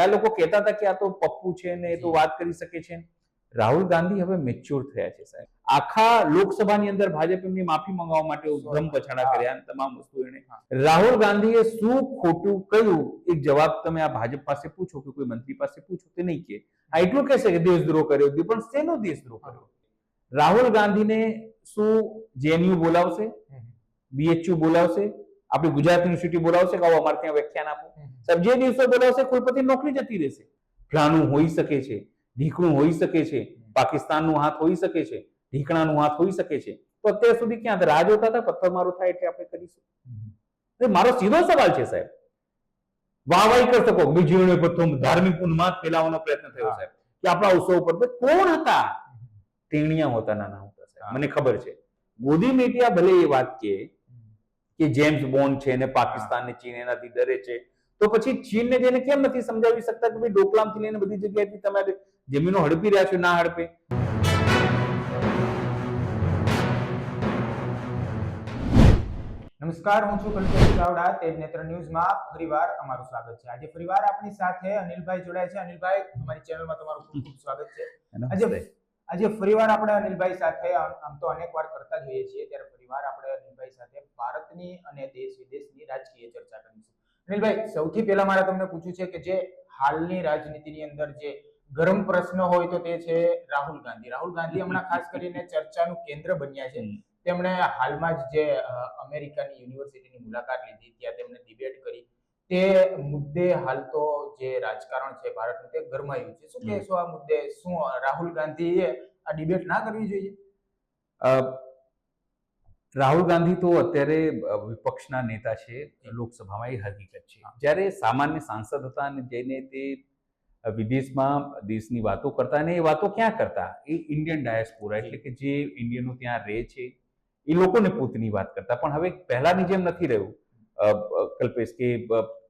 પેલા લોકો કહેતા હતા કે આ તો પપ્પુ છે ને એ તો વાત કરી શકે છે. રાહુલ ગાંધી હવે મેચ્યોર થયા છે સાહેબ. આખા લોકસભાની અંદર ભાજપ એમની માફી માંગવા માટે ઉદ્ધમ પછાડા કર્યા અને તમામ વસ્તુ એને. રાહુલ ગાંધીએ શું ખોટું કહ્યું એક જવાબ તમે આ ભાજપ પાસે પૂછો કે કોઈ મંત્રી પાસે પૂછો તે નહીં કે. આ એટલું કહેશે કે દેશદ્રોહ કર્યો, પણ શેનો દેશદ્રોહ કર્યો? રાહુલ ગાંધીને શું જેએનયુ બોલાવશે, બીએચયુ બોલાવશે, આપણી ગુજરાત યુનિવર્સિટી બોલાવશે કે આવો અમારે ત્યાં વ્યાખ્યાન આપો? સાહેબ જે દિવસે બોલાવશે કુલપતિ નોકરી જતી રહેશે. ફલાણું હોઈ શકે છે, ઢીકણું હોઈ શકે છે, પાકિસ્તાનનો હાથ હોઈ શકે છે, ઢીકણાનો હાથ હોઈ શકે છે. તો અત્યાર સુધી ક્યાં રાહ જોતા હતા પથ્થરમારો થાય એટલે આપણે કરીશું? મારો સીધો સવાલ છે સાહેબ. વાહવાહી કરી શકો બીજીઓને પ્રથમ ધાર્મિક ઉન્માદ ફેલાવવાનો પ્રયત્ન થયો સાહેબ કે આપણા ઉત્સવ પર કોણ હતા? ટેણિયા હતા, નાના હતા સાહેબ. મને ખબર છે મોદી મીડિયા ભલે એ વાત કે જેમ્સ બોન્ડ છે ને પાકિસ્તાન ને ચીન એનાથી ડરે છે, તો પછી ચીનને જઈને કેમ નથી સમજાવી શકતા કે ભાઈ ડોકલામથી લઈને બધી જગ્યાએથી તમારે જમીનો હડપી રહ્યા છો, ના હડપે? નમસ્કાર, હું છું કલ્પેશ ચાવડા. તેજ નેત્ર ન્યૂઝમાં ફરીવાર તમારું સ્વાગત છે. આજે ફરીવાર આપણી સાથે અનિલભાઈ જોડાય છે. અનિલભાઈ, અમારી ચેનલમાં તમારું ખૂબ ખૂબ સ્વાગત છે. આજે ફરીવાર આપણે અનિલભાઈ સાથે આમ તો અનેક વાર કરતા જોઈએ છીએ, ત્યારે ફરીવાર આપણે અનિલભાઈ સાથે ભારતની અને દેશ વિદેશની રાજકીય ચર્ચા કરીશું. અનિલભાઈ, સૌથી પહેલા મારે તમને પૂછવું છે કે જે હાલની રાજનીતિની અંદર જે ગરમ પ્રશ્ન હોય તો તે છે રાહુલ ગાંધી. રાહુલ ગાંધી હમણાં ખાસ કરીને ચર્ચાનું કેન્દ્ર બન્યા છે. તેમણે હાલમાં જ જે અમેરિકાની યુનિવર્સિટીની મુલાકાત લીધી, ત્યાં તેમણે ડિબેટ કરી. તે મુદ્દે હાલ તો જે રાજકારણ છે ભારતનું તે ગરમાયું છે. શું કહેશો આ મુદ્દે? શું રાહુલ ગાંધીએ આ ડિબેટ ના કરવી જોઈએ? રાહુલ ગાંધી તો અત્યારે વિપક્ષના નેતા છે લોકસભામાં, એ હકીકત છે. જ્યારે સામાન્ય સાંસદ હતા અને જઈને તે વિદેશમાં દેશની વાતો કરતા, અને એ વાતો ક્યાં કરતા? એ ઇન્ડિયન ડાયસ્પોરા એટલે કે જે ઇન્ડિયનો ત્યાં રહે છે એ લોકોને પોતાની વાત કરતા. પણ હવે પહેલાની જેમ નથી રહ્યું કલ્પેશ કે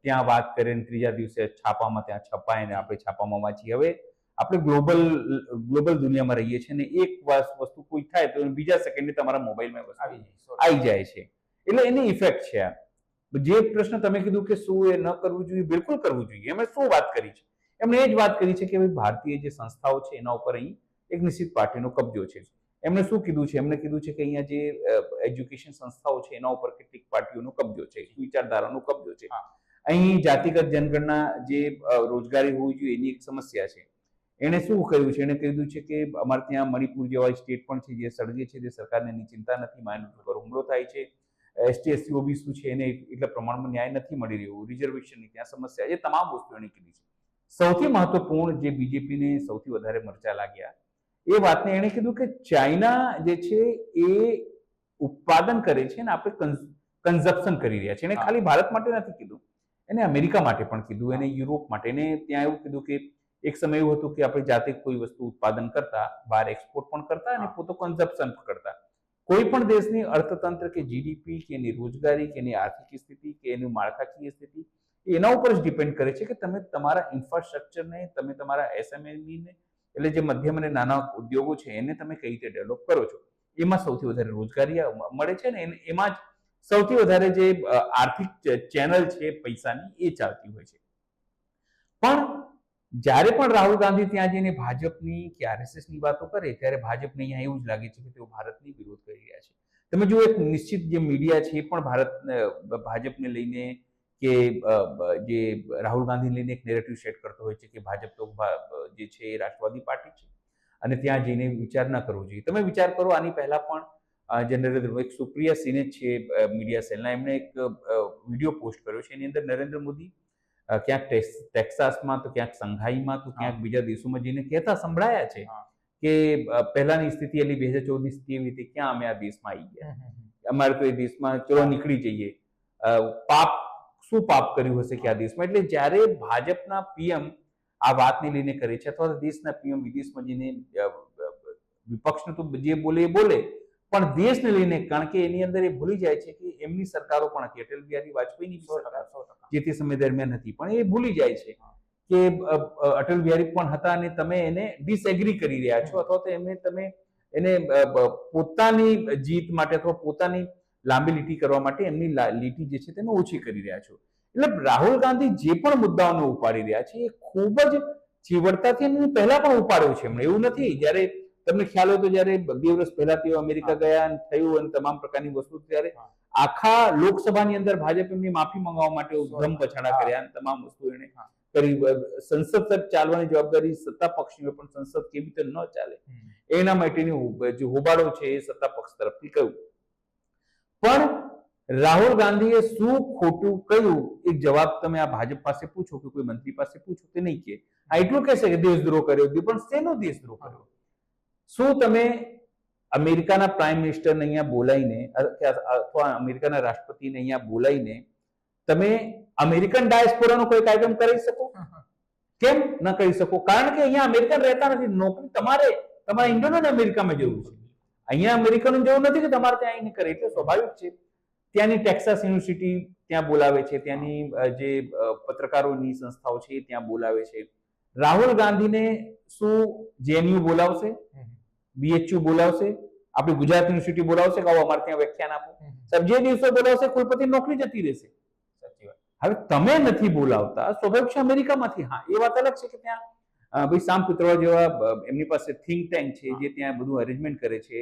ત્યાં વાત કરે ને ત્રીજા દિવસે છાપામાં ત્યાં છપાય ને આપણે છાપામાં વાંચીએ. હવે આપણે ગ્લોબલ દુનિયામાં રહીએ છીએ ને એક વસ્તુ કોઈ થાય તો બીજા સેકન્ડે તમારા મોબાઈલમાં આવી જાય છે. એટલે એની ઇફેક્ટ છે. જે પ્રશ્ન તમે કીધું કે શું એ ન કરવું જોઈએ, બિલકુલ કરવું જોઈએ. એમણે શું વાત કરી છે? એમણે એ જ વાત કરી છે કે ભારતીય જે સંસ્થાઓ છે એના ઉપર અહીં એક નિશ્ચિત પાર્ટીનો કબજો છે. એમણે શું કીધું છે? એમણે કીધું છે કે અહીંયા જે એજ્યુકેશન સંસ્થાઓ છે એના ઉપર કેટલીક પાર્ટીઓનો કબજો છે, વિચારધારાનો કબજો છે. અહીં જાતિગત જનગણના જે રોજગારી હોવી જોઈએ એની એક સમસ્યા છે. એણે શું કહ્યું છે? એણે કીધું છે કે અમારે ત્યાં મણિપુર જેવા સ્ટેટ પણ છે જે સળગે છે, જે સરકારને એની ચિંતા નથી, માઇનોરિટી પર હુમલો થાય છે, એસટી એસસી ઓબીસી છે એને એટલા પ્રમાણમાં ન્યાય નથી મળી રહ્યો, રિઝર્વેશનની ત્યાં સમસ્યા, એ તમામ વસ્તુ એણે કીધી છે. સૌથી મહત્વપૂર્ણ જે બીજેપીને સૌથી વધારે મરચા લાગ્યા એ વાતને એણે કીધું કે ચાઇના જે છે એ ઉત્પાદન કરે છે ને આપણે કન્ઝપ્શન કરી રહ્યા છે. એને ખાલી ભારત માટે નથી કીધું, એને અમેરિકા માટે પણ કીધું, એને યુરોપ માટે. એને ત્યાં એવું કીધું કે એક સમય એવું હતું કે આપણે જાતે કોઈ વસ્તુ ઉત્પાદન કરતા, બહાર એક્સપોર્ટ પણ કરતા અને પોતે કન્ઝપ્શન પણ કરતા. કોઈ પણ દેશની અર્થતંત્ર કે જીડીપી કે એની રોજગારી કે એની આર્થિક સ્થિતિ કે એની માળખાકીય સ્થિતિ એના ઉપર જ ડિપેન્ડ કરે છે કે તમે તમારા ઇન્ફ્રાસ્ટ્રક્ચરને, તમે તમારા એસએમએને એટલે જે મધ્યમ અને નાના ઉદ્યોગો છે એને તમે કઈ રીતે ડેવલપ કરો છો, એમાં સૌથી વધારે રોજગારી મળે છે ને એમાં જ સૌથી વધારે જે આર્થિક ચેનલ છે પૈસાની એ ચાલતી હોય છે. પણ જ્યારે પણ રાહુલ ગાંધી ત્યાં જઈને ભાજપની કે આરએસએસની વાતો કરે ત્યારે ભાજપને અહીંયા એવું જ લાગે છે કે તેઓ ભારતની વિરોધ કરી રહ્યા છે. તમે જુઓ એક નિશ્ચિત જે મીડિયા છે એ પણ ભાજપને લઈને કે જે રાહુલ ગાંધીને લઈને એક નેરેટિવ સેટ કરતો હોય છે કે ભાજપ તો જે છે એ રાષ્ટ્રવાદી પાર્ટી છે અને ત્યાં જઈને વિચાર ન કરવો જોઈએ. તમે વિચાર કરો, આની પહેલા પણ જે નરેન્દ્ર એક સુપ્રિયા સિને છે મીડિયા સેલના, એમણે એક વિડીયો પોસ્ટ કર્યો છે. એની અંદર નરેન્દ્ર મોદી ક્યાંક ટેક્સાસમાં તો ક્યાંક સંઘાઈમાં તો ક્યાંક બીજા દેશોમાં જઈને કહેતા સંભળાયા છે કે પહેલાની સ્થિતિ એટલે 2014ની સ્થિતિ એવી હતી, ક્યાં અમે આ દેશમાં આવી ગયા, અમારે તો એ દેશમાં ચલો નીકળી જઈએ, શું પાપ કર્યું હશે કે આ દેશમાં. એટલે જ્યારે ભાજપના પીએમ આ વાતને લઈને કરે છે અથવા દેશના પીએમ વિદેશમાં જઈને વિપક્ષને તો જે બોલે એ બોલે પણ દેશને લઈને, કારણ કે એની અંદર એ ભૂલી જાય છે કે એમની સરકારો પણ હતી, અટલ બિહારી વાજપેયીની સરકાર જે તે સમય દરમિયાન હતી, પણ એ ભૂલી જાય છે કે અટલ બિહારી પણ હતા અને તમે એને ડિસએગ્રી કરી રહ્યા છો અથવા તો તમે એને પોતાની જીત માટે અથવા પોતાની લાંબી લીટી કરવા માટે એમની લીટી જે છે તેને ઓછી કરી રહ્યા છો. એટલે રાહુલ ગાંધી જે પણ મુદ્દાઓને ઉપાડી રહ્યા છે એ ખૂબ જ ચીવડતાથી અને પહેલા પણ ઉપાડ્યો છે એમણે. એવું નથી, જ્યારે તમને ખ્યાલ હોય તો જ્યારે 2 વર્ષ પહેલા તેઓ અમેરિકા ગયા અને થયું અને તમામ પ્રકારની વસ્તુ, ત્યારે આખા લોકસભાની અંદર ભાજપ એમની માફી મંગાવવા માટે ધમ પછાડા કર્યા અને તમામ વસ્તુ એને કરી. સંસદ તક ચાલવાની જવાબદારી સત્તા પક્ષની, પણ સંસદ કેવી રીતે ન ચાલે એના માટેની જે હોબાળો છે એ સત્તા પક્ષ તરફથી કહ્યું. પણ રાહુલ ગાંધીએ શું ખોટું કહ્યું એક જવાબ તમે આ ભાજપ પાસે પૂછો કે કોઈ મંત્રી પાસે પૂછો તે નહીં કે. આ એટલું કહેશે કે દેશદ્રોહ કર્યો, પણ શેનો દેશદ્રોહ કર્યો? શું તમે અમેરિકાના પ્રાઇમ મિનિસ્ટરને અહીંયા બોલાવીને અથવા અમેરિકાના રાષ્ટ્રપતિને અહીંયા બોલાવીને તમે અમેરિકન ડાયસ્પોરાનો કોઈ કાર્યક્રમ કરી શકો? કેમ ન કરી શકો? કારણ કે અહીંયા અમેરિકન રહેતા નથી. નોકરી તમારા ઇન્ડિયનોને અમેરિકામાં જરૂર છે. અહીંયા અમેરિકનો જરૂર નથી કે તમારે ત્યાં આવીને કરે. એટલે સ્વાભાવિક છે ત્યાંની ટેક્સાસ યુનિવર્સિટી ત્યાં બોલાવે છે, ત્યાંની જે પત્રકારોની સંસ્થાઓ છે ત્યાં બોલાવે છે. રાહુલ ગાંધીને શું જેએનયુ બોલાવશે, બીએચયુ બોલાવશે, આપણી ગુજરાત યુનિવર્સિટી બોલાવશે કે આવો અમારે ત્યાં વ્યાખ્યાન આપો? સાહેબ, જે દિવસો બોલાવશે કુલપતિ નોકરી જતી રહેશે. હવે તમે નથી બોલાવતા, સ્વાભાવિક છે અમેરિકામાંથી. હા, એ વાત અલગ છે કે ત્યાં ભાઈ સામ પિત્રોડા જેવા એમની પાસે થિંક ટેન્ક છે જે ત્યાં બધું અરેન્જમેન્ટ કરે છે,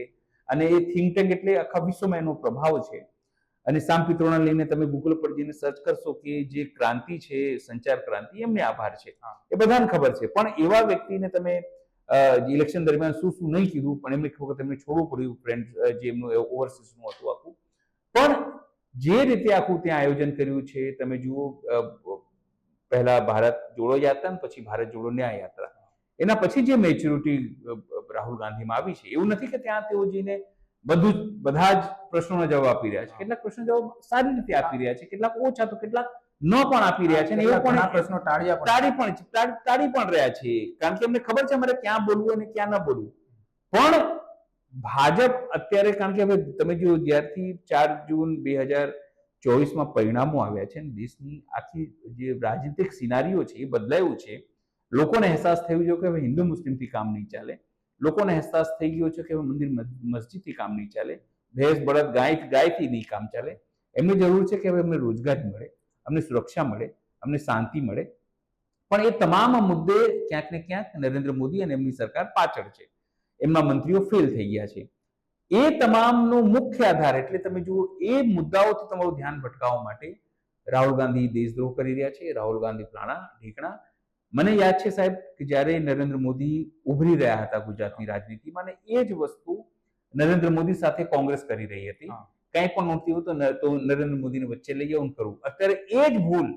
અને એ થિંક ટેન્ક એટલે આખા વિશ્વમાં એનો પ્રભાવ છે. અને સામ પિત્રોડા લઈને તમે ગૂગલ પર જઈને સર્ચ કરશો કે જે ક્રાંતિ છે, સંચાર ક્રાંતિ, એમને આભાર છે, એ બધાને ખબર છે. પણ એવા વ્યક્તિને તમે ઇલેક્શન દરમિયાન શું શું નહીં કીધું, પણ એમને વખત એમને છોડવું પડ્યું, ફ્રેન્ડ જે એમનું ઓવરસીઝનું હતું આખું. પણ જે રીતે આખું ત્યાં આયોજન કર્યું છે તમે જુઓ, પહેલા ભારત જોડો યાત્રા ને પછી ભારત જોડો ન્યાય યાત્રા, એના પછી જે મેચ્યોરિટી રાહુલ ગાંધીમાં આવી છે, એવું નથી કે ત્યાં તેઓ જઈને બધા જ પ્રશ્નોના જવાબ આપી રહ્યા છે. કેટલાક પ્રશ્નો જવાબ સારી રીતે આપી રહ્યા છે, કેટલાક ઓછા તો કેટલાક ન પણ આપી રહ્યા છે, અને એવું પણ પ્રશ્નો ટાળી પણ રહ્યા છે, કારણ કે એમને ખબર છે અમારે ક્યાં બોલવું અને ક્યાં ન બોલવું. પણ ભાજપ અત્યારે, કારણ કે હવે તમે જો જ્યારથી 4 જૂન 2024માં પરિણામો આવ્યા છે, દેશની આખી જે રાજનીતિક સિનારીઓ છે એ બદલાયું છે. લોકોને અહેસાસ થયો છે કે હવે હિન્દુ મુસ્લિમથી કામ નહીં ચાલે. લોકોને અહેસાસ થઈ ગયો છે કે હવે મંદિર મસ્જિદથી કામ નહીં ચાલે, ભેંસ બળદ ગાયથી નહીં કામ ચાલે. એમને જરૂર છે કે હવે અમને રોજગારી મળે, અમને સુરક્ષા મળે, અમને શાંતિ મળે. પણ એ તમામ મુદ્દે ક્યાંક ને ક્યાંક નરેન્દ્ર મોદી અને એમની સરકાર પાછળ છે. એમના મંત્રીઓ ફેલ થઈ ગયા છે. એ તમામનો મુખ્ય આધાર, એટલે તમે જુઓ, એ મુદ્દાઓથી તમારું ધ્યાન ભટકાવવા માટે રાહુલ ગાંધી દેશદ્રોહ કરી રહ્યા છે, રાહુલ ગાંધી ફલાણા ઢીકણા. મને યાદ છે સાહેબ કે જ્યારે નરેન્દ્ર મોદી ઉભરી રહ્યા હતા ગુજરાતની રાજનીતિમાં, અને એ જ વસ્તુ નરેન્દ્ર મોદી સાથે કોંગ્રેસ કરી રહી હતી. કંઈ પણ નોંધતી હોય તો નરેન્દ્ર મોદીને વચ્ચે લઈ આવું કરવું. અત્યારે એ જ ભૂલ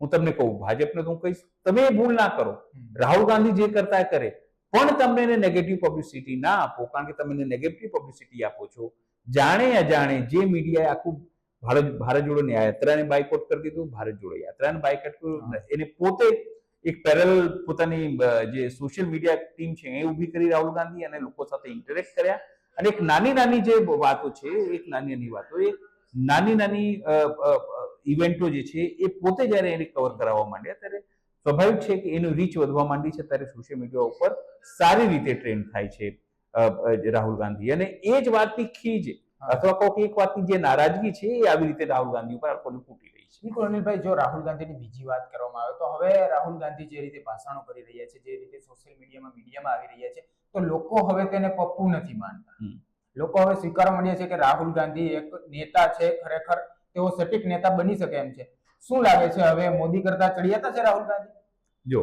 હું તમને કહું, ભાજપને તો હું કહીશ, તમે એ ભૂલ ના કરો. રાહુલ ગાંધી જે કરતા કરે, પણ તમને એને નેગેટિવ પબ્લિસિટી ના આપો, કારણ કે તમે એને નેગેટિવ પબ્લિસિટી આપો છો. જાણે અજાણે જે મીડિયાએ આખું ભારત જોડો યાત્રાને બાયકોટ કરી દીધું, ભારત જોડો યાત્રાને બાયકોટ કર્યું, એને પોતે એક પેરેલલ પોતાની જે સોશિયલ મીડિયા ટીમ છે એ ઊભી કરી રાહુલ ગાંધી, અને લોકો સાથે ઇન્ટરેક્ટ કર્યા. અને એક નાની નાની જે વાતો છે, એક નાની નાની ઇવેન્ટો જે છે એ પોતે જયારે એને કવર કરાવવા માંડ્યા, ત્યારે સ્વાભાવિક છે કે એનું રીચ વધવા માંડી છે. ત્યારે સોશિયલ મીડિયા ઉપર સારી રીતે ટ્રેન્ડ થાય છે રાહુલ ગાંધી, અને એ જ વાતની ખીજ અથવા કોઈક એક વાતની જે નારાજગી છે એ આવી રીતે રાહુલ ગાંધી ઉપર ફૂટી રહી છે. બિલકુલ અનિલભાઈ, જો રાહુલ ગાંધીની બીજી વાત કરવામાં આવે તો હવે રાહુલ ગાંધી જે રીતે ભાષણો કરી રહ્યા છે, જે રીતે સોશિયલ મીડિયામાં આવી રહ્યા છે, તો લોકો હવે તેને પપ્પુ નથી માનતા. લોકો હવે સ્વીકારવા માંડ્યા છે કે રાહુલ ગાંધી એક નેતા છે, ખરેખર તેઓ સટીક નેતા બની શકે એમ છે. શું લાગે છે, હવે મોદી કરતા ચડિયાતા છે રાહુલ ગાંધી? જો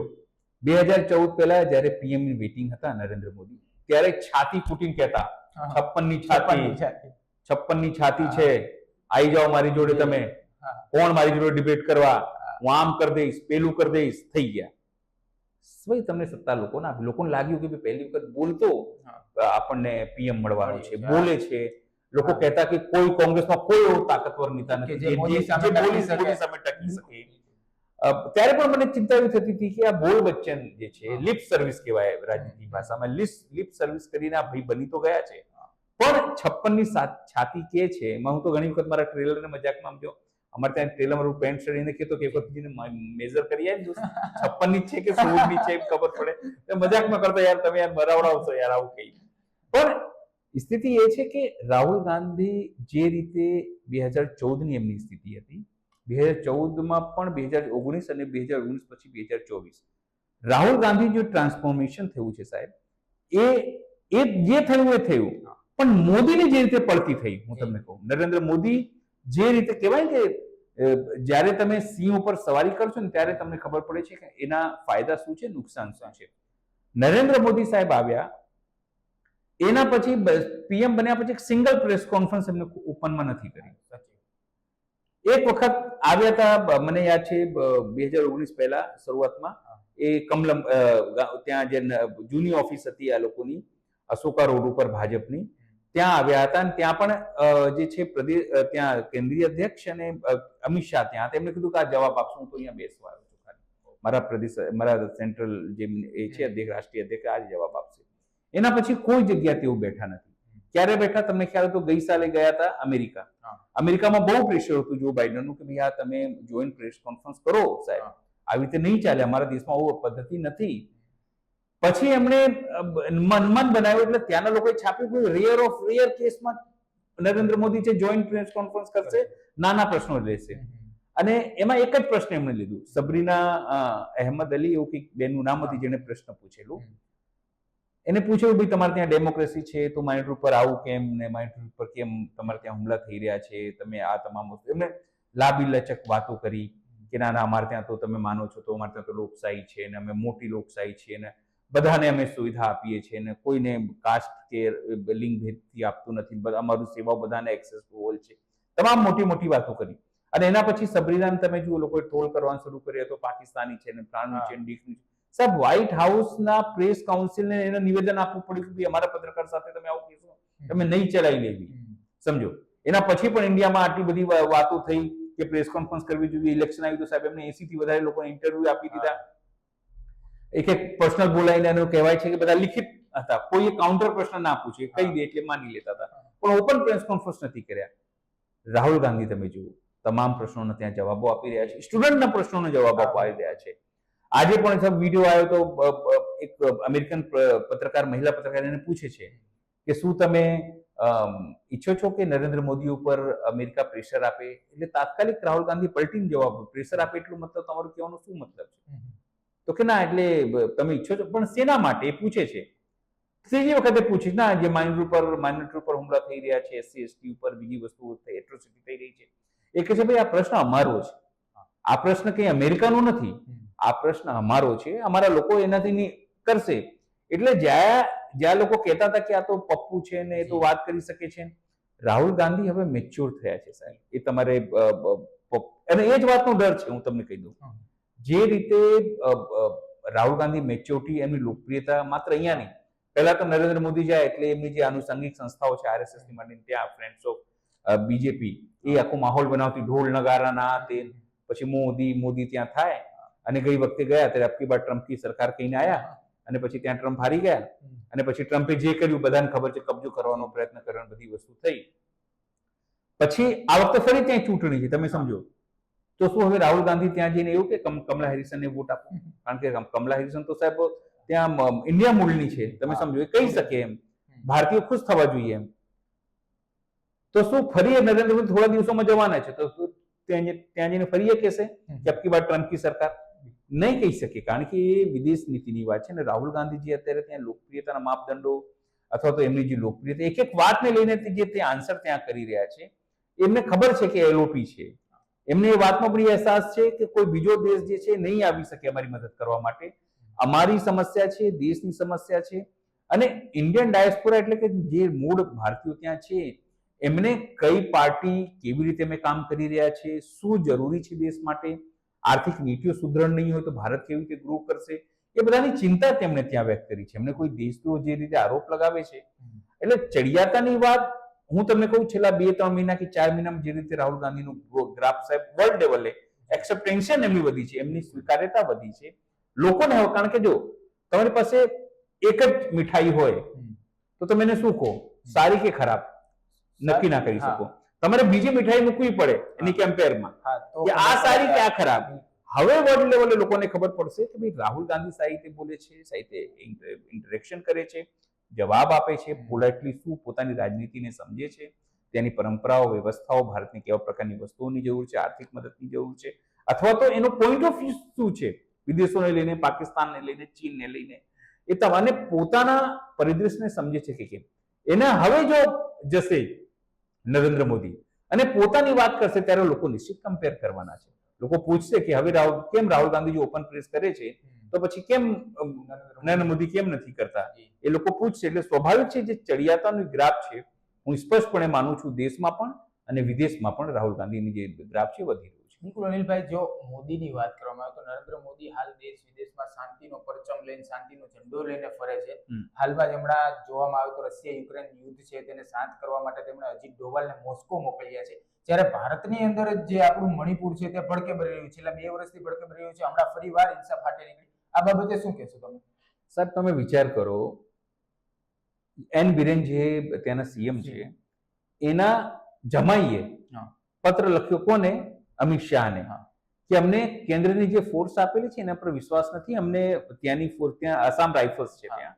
2014 પહેલા જયારે પીએમ ની મીટિંગ હતા નરેન્દ્ર મોદી, ત્યારે છાતી ફૂટીને કહેતા 56 ની છાતી છે, આવી જાઓ મારી જોડે, તમે કોણ મારી જોડે ડિબેટ કરવા, હું આમ કરી દઈશ, પેલું કરી દઈશ. થઈ ગયા ભાઈ, તમને સત્તા લોકોને લાગ્યું કે પહેલી વખત બોલતો આપણને પીએમ મળવાનું છે, બોલે છે. લોકો કહેતા કે કોઈ કોંગ્રેસમાં કોઈ એવો તાકાતવર નેતા નથી જે મોદી સામે ટકી શકે. ત્યારે પણ મને ચિંતા એવી થતી હતી કે આ બોલ બચ્ચન જે છે, લિપ સર્વિસ કહેવાય રાજનીતિ ભાષામાં, લિપ સર્વિસ કરીને આ ભાઈ બની તો ગયા છે, પણ 56 ની છાતી કે છે. એમાં હું તો ઘણી વખત મારા ટ્રેલરને મજાકમાં સમજો, અમારે ત્યાં ટ્રેલરમાં પેન્ટ શરીરને કહેતો કે મેજર કરી આવે 56 ની છે કે 16 ની છે એમ ખબર પડે, મજાકમાં કરતા યાર તમે યાર બરાવડાવશો યાર આવું કઈ. પણ સ્થિતિ એ છે કે રાહુલ ગાંધી જે રીતે 2014 ની એમની સ્થિતિ હતી, 2014માં પણ 2019 અને 2019 પછી 2024 રાહુલ ગાંધી જે ટ્રાન્સફોર્મેશન થયું છે સાહેબ, એ જે થયું એ થયું, પણ મોદીની જે રીતે પડતી થઈ, હું તમને કહું, નરેન્દ્ર મોદી જે રીતે કહેવાય કે જ્યારે તમે સિંહ ઉપર સવારી કરશો ને ત્યારે તમને ખબર પડે છે કે એના ફાયદા શું છે, નુકસાન શું છે. નરેન્દ્ર મોદી સાહેબ આવ્યા એના પછી પીએમ બન્યા પછી એક સિંગલ પ્રેસ કોન્ફરન્સ એમને ઓપનમાં નથી કરી. એક વખત આવ્યા હતા, મને યાદ છે 2019 પહેલા શરૂઆતમાં, એ કમલમ ત્યાં જે જૂની ઓફિસ હતી આ લોકોની અશોકા રોડ ઉપર ભાજપની, ત્યાં આવ્યા હતા અને ત્યાં પણ જે છે પ્રદેશ ત્યાં કેન્દ્રીય અધ્યક્ષ અને અમિત શાહ ત્યાં હતા. એમને કીધું કે આ જવાબ આપશું, હું તો અહીંયા બેસવા આવ્યો છું, ખાલી મારા પ્રદેશ મારા સેન્ટ્રલ જે એ છે અધ્યક્ષ, રાષ્ટ્રીય અધ્યક્ષ આ જ જવાબ આપશે. એના પછી કોઈ જગ્યા તેઓ બેઠા નથી. ક્યારે બેઠા તમને ખ્યાલ તો ગઈ સાલે ગયા હતા અમેરિકા. અમેરિકામાં બહુ પ્રેશર હતું જો બાઇડનનું કે ભાઈ આ તમે જોઈન્ટ પ્રેસ કોન્ફરન્સ કરો સાહેબ, આવી રીતે નહીં ચાલે, અમારા દેશમાં આવું પદ્ધતિ નથી. પછી એમણે મનમાન બનાવ્યું એટલે ત્યાંના લોકોએ છાપ્યું કે રેયર ઓફ રેયર કેસમાં નરેન્દ્ર મોદી છે જોઈન્ટ પ્રેસ કોન્ફરન્સ કરશે, નાના પ્રશ્નો લેશે. અને એમાં એક જ પ્રશ્ન એમણે લીધું, સબરીના અહેમદ અલી એવું કંઈક બેનનું નામ હતી જેને પ્રશ્ન પૂછેલું. એને પૂછ્યું ભાઈ તમારે ત્યાં ડેમોક્રેસી છે તો માઇનોરિટી ઉપર આવું કેમ, ને માઇનોરિટી ઉપર કેમ તમારે ત્યાં હુમલા થઈ રહ્યા છે, તમે આ તમામ વસ્તુ, એમને લાબી લચક વાતો કરી કે ના ના અમારે ત્યાં તો તમે માનો છો તો અમારે ત્યાં તો લોકશાહી છે ને અમે મોટી લોકશાહી છીએ ને બધાને અમે સુવિધા આપીએ છીએ ને કોઈને કાસ્ટ કે લિંગ ભેદથી આપતું નથી, અમારું સેવાઓ બધાને એક્સેસિબલ છે, તમામ મોટી મોટી વાતો કરી. અને એના પછી સબરીનાને તમે જુઓ લોકોએ ટ્રોલ કરવાનું શરૂ કર્યું તો પાકિસ્તાની છે ને પ્રાણનું છે ડીકનું છે. સાહેબ વ્હાઇટ હાઉસના પ્રેસ કાઉન્સિલને એને નિવેદન આપવું પડ્યું કે અમારા પત્રકાર સાથે તમે આવું કહેશો, તમે નહીં ચલાવી લેવી, સમજો. એના પછી પણ ઇન્ડિયામાં આટલી બધી વાતો થઈ કે પ્રેસ કોન્ફરન્સ કરવી જોઈએ, ઇલેક્શન આવ્યું તો સાહેબ એમને 80 થી વધારે લોકોને ઇન્ટરવ્યુ આપી દીધા. એક એક પર્સનલ બોલાવીને એનું કહેવાય છે કે બધા લિખિત હતા, કોઈએ કાઉન્ટર પ્રશ્ન ના પૂછે, કહી દે એટલે માની લેતા હતા, પણ ઓપન પ્રેસ કોન્ફરન્સ નથી કર્યા. રાહુલ ગાંધી તમે જુઓ તમામ પ્રશ્નોના ત્યાં જવાબો આપી રહ્યા છે, સ્ટુડન્ટના પ્રશ્નોના જવાબો આપી રહ્યા છે. આજે પણ સબ વિડીયો આવ્યો તો એક અમેરિકન પત્રકાર, મહિલા પત્રકાર એને પૂછે છે કે શું તમે ઈચ્છો છો કે નરેન્દ્ર મોદી ઉપર અમેરિકા પ્રેશર આપે, એટલે તાત્કાલિક રાહુલ ગાંધી પલટીને જવાબ, પ્રેશર આપે એટલું મતલબ તમારું કહેવાનો શું મતલબ છે? તો કે ના એટલે તમે ઈચ્છો છો, પણ શેના માટે એ પૂછે છે. ત્રીજી વખતે પૂછીશ ના જે માઇનોરિટી ઉપર હુમલા થઈ રહ્યા છે, SC ST ઉપર બીજી વસ્તુઓ એટ્રોસિટી થઈ રહી છે, એ કહે છે ભાઈ આ પ્રશ્ન અમારો છે, આ પ્રશ્ન કઈ અમેરિકાનો નથી, આ પ્રશ્ન અમારો છે, અમારા લોકો એનાથી કરશે. એટલે જ્યાં લોકો કહેતા હતા કે આ તો પપ્પુ છે ને એ તો વાત કરી શકે છે, રાહુલ ગાંધી હવે મેચ્યોર થયા છે સાહેબ. એ તમારે અને એ જ વાતનો ડર છે, હું તમને કહી દઉં. જે રીતે રાહુલ ગાંધી મેચ્યોરિટી, એમની લોકપ્રિયતા માત્ર અહીંયા નહીં, પહેલા તો નરેન્દ્ર મોદી જાય એટલે એમની જે આનુષંગિક સંસ્થાઓ છે RSS ની માંડીને ત્યાં ફ્રેન્ડ્સ ઓફ બીજેપી, એ આખો માહોલ બનાવતી, ઢોલ નગારાના તે, પછી મોદી ત્યાં થાય. અને ગઈ વખતે ગયા ત્યારે અબકી બાર ટ્રમ્પ કી સરકાર કહીને આવ્યા અને પછી ત્યાં ટ્રમ્પ હારી ગયા અને પછી ટ્રમ્પે જે કર્યું બધાને ખબર છે, કબજો કરવાનો પ્રયત્ન કરવાની બધી વસ્તુ થઈ. પછી આ વખતે ફરી ત્યાં ચૂંટણી છે, તમે સમજો તો શું હવે રાહુલ ગાંધી ત્યાં જઈને એવું કે કમલા હેરિસનને વોટ આપો? કારણ કે કમલા હેરિસન તો સાહેબ ત્યાં ઇન્ડિયા મૂળની છે, તમે સમજો, એ કહી શકે એમ, ભારતીયો ખુશ થવા જોઈએ એમ. તો શું ફરી નરેન્દ્ર મોદી થોડા દિવસોમાં જવાના છે તો ત્યાં જઈને ફરી એ કહેશે કે અબકી બાર ટ્રમ્પ કી સરકાર? નહીં કહી શકે, કારણ કે એ વિદેશ નીતિની વાત છે. ને રાહુલ ગાંધીજી અત્યારે ત્યાં લોકપ્રિયતાના માપદંડો અથવા તો એમની જે લોકપ્રિયતા, એક એક વાતને લઈને જે તે આન્સર ત્યાં કરી રહ્યા છે, એમને ખબર છે કે LOP છે, એમને એ વાતનો પણ અહેસાસ છે કે કોઈ બીજો દેશ જે છે નહીં આવી શકે અમારી મદદ કરવા માટે. અમારી સમસ્યા છે, દેશની સમસ્યા છે. અને ઇન્ડિયન ડાયસ્પોરા એટલે કે જે મૂળ ભારતીયો ત્યાં છે, એમને કઈ પાર્ટી કેવી રીતે અમે કામ કરી રહ્યા છે, શું જરૂરી છે દેશ માટે, આર્થિક નીતિઓ સુદૃઢ નહીં હોય તો ભારત કેવી રીતે ગ્રો કરશે, એ બધાની ચિંતા તેમણે ત્યાં વ્યક્ત કરી છે. એમને કોઈ દેશનો જે રીતે આરોપ લગાવે છે, એટલે ચડિયાતાની વાત હું તમને કહું, છેલ્લા 2-3 મહિના કે 4 મહિનામાં જે રીતે રાહુલ ગાંધીનું ગ્રાફ સાહેબ વર્લ્ડ લેવલે એક્સેપ્ટેન્શન એમની વધી છે, એમની સ્વીકાર્યતા વધી છે લોકોને હવે. કારણ કે જો તમારી પાસે એક જ મીઠાઈ હોય તો તમે એને શું કહો, સારી કે ખરાબ, નક્કી ના કરી શકો. તમારે બીજી મીઠાઈ મૂકવી પડે એની કમ્પેરમાં કે આ સારી કે આ ખરાબ. હવે વર્લ્ડ લેવલે લોકોને ખબર પડશે કે ભાઈ રાહુલ ગાંધી સાહિત્ય બોલે છે, સાહિત્ય ઇન્ટરેક્શન કરે છે, જવાબ આપે છે, પોલાઇટલી શું પોતાની રાજનીતિને સમજે છે, ત્યાંની પરંપરાઓ, વ્યવસ્થાઓ, ભારતની કેવા પ્રકારની વસ્તુઓની જરૂર છે, આર્થિક મદદની જરૂર છે, અથવા તો એનો પોઈન્ટ ઓફ વ્યૂ શું છે વિદેશોને લઈને, પાકિસ્તાનને લઈને, ચીનને લઈને, એ તમારે પોતાના પરિદૃશ્યને સમજે છે કે કેમ. એના હવે જો જશે નરેન્દ્ર મોદી અને પોતાની વાત કરશે ત્યારે લોકો નિશ્ચિત કમ્પેર કરવાના છે. લોકો પૂછશે કે હવે રાહુલ ગાંધીજી ઓપન પ્રેસ કરે છે તો પછી કેમ નરેન્દ્ર મોદી કેમ નથી કરતા, એ લોકો પૂછશે. એટલે સ્વાભાવિક છે જે ચડિયાતાનો ગ્રાફ છે, હું સ્પષ્ટપણે માનું છું દેશમાં પણ અને વિદેશમાં પણ રાહુલ ગાંધીની જે ગ્રાફ છે વધી રહ્યું છે. બિલકુલ અનિલભાઈ, જો મોદીની વાત કરવામાં આવે તો નરેન્દ્ર મોદી હાલ દેશ વિદેશમાં શાંતિનો પરચમ લઈને, શાંતિનો ઝંડો લઈને ફરે છે. હાલમાં જ હમણાં જોવામાં આવે તો રશિયા યુક્રેન યુદ્ધ છે તેને શાંત કરવા માટે તેમણે અજીત ડોભાલને મોસ્કો મોકલ્યા છે. જ્યારે ભારતની અંદર જે આપણું મણિપુર છે તે ભડકે ભરી રહ્યું છે, છેલ્લા 2 વર્ષથી ભડકે ભરી રહ્યું છે. હમણાં ફરીવાર હિંસા ફાટી નીકળી. આ બાબતે શું કહેશો તમે? સાહેબ, તમે વિચાર કરો, એન બિરેન જે ત્યાંના સીએમ છે એના જમાઈએ પત્ર લખ્યો કોને? અમિત શાહને, કે અમને કેન્દ્રની જે ફોર્સ આપેલી છે એના પર વિશ્વાસ નથી, અમને ત્યાંની ફોર્સ, ત્યાં આસામ રાઇફલ્સ છે, ત્યાં